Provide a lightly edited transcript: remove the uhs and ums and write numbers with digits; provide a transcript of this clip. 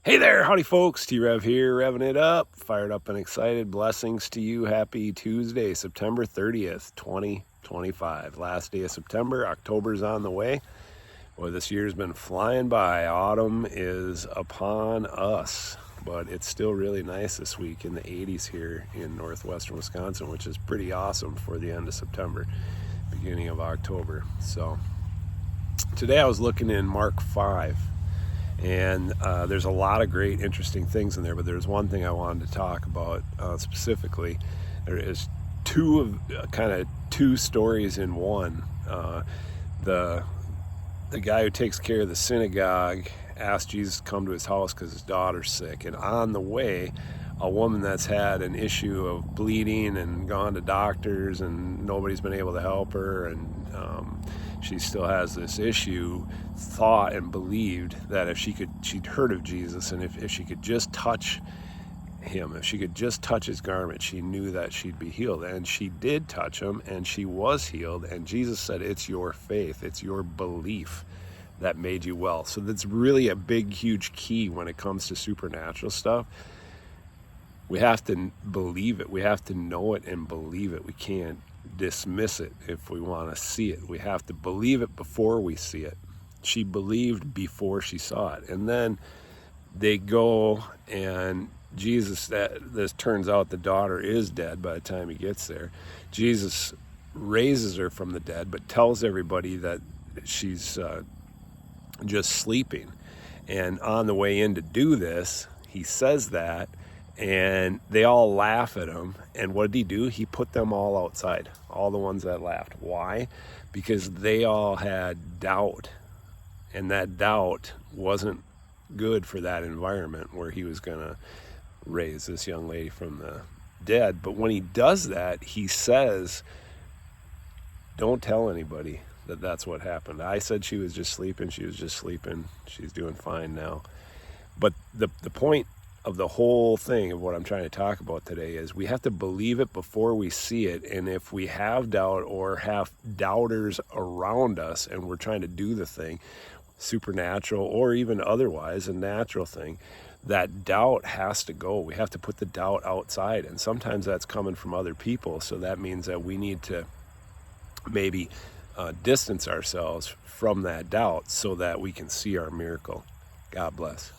Hey there, howdy folks, T-Rev here, revving it up, fired up and excited. Blessings to you. Happy Tuesday, September 30th, 2025. Last day of September, October's on the way. Boy, this year's been flying by. Autumn is upon us, but it's still really nice this week in the 80s here in northwestern Wisconsin, which is pretty awesome for the end of September, beginning of October. So today I was looking in Mark 5. And there's a lot of great, interesting things in there, but there's one thing I wanted to talk about specifically. There is two stories in one. The guy who takes care of the synagogue asked Jesus to come to his house because his daughter's sick, and on the way, a woman that's had an issue of bleeding and gone to doctors and nobody's been able to help her, and she still has this issue, thought and believed that if she'd heard of Jesus, and if she could just touch him, if she could just touch his garment, she knew that she'd be healed. And she did touch him, and she was healed. And Jesus said, it's your faith, it's your belief that made you well. So that's really a big, huge key when it comes to supernatural stuff. We have to believe it. We have to know it and believe it. We can't dismiss it if we want to see it. We have to believe it before we see it. She believed before she saw it. And then they go, and Jesus, this turns out the daughter is dead by the time he gets there. Jesus raises her from the dead, but tells everybody that she's just sleeping. And on the way in to do this, he says that, and they all laugh at him. And what did he do? He put them all outside, all the ones that laughed. Why? Because they all had doubt, and that doubt wasn't good for that environment where he was going to raise this young lady from the dead. But when he does that, he says, don't tell anybody that that's what happened. I said she was just sleeping. She was just sleeping. She's doing fine now. But the point of the whole thing of what I'm trying to talk about today is we have to believe it before we see it. And if we have doubt or have doubters around us and we're trying to do the thing, supernatural or even otherwise a natural thing, that doubt has to go. We have to put the doubt outside. And sometimes that's coming from other people. So that means that we need to maybe distance ourselves from that doubt so that we can see our miracle. God bless.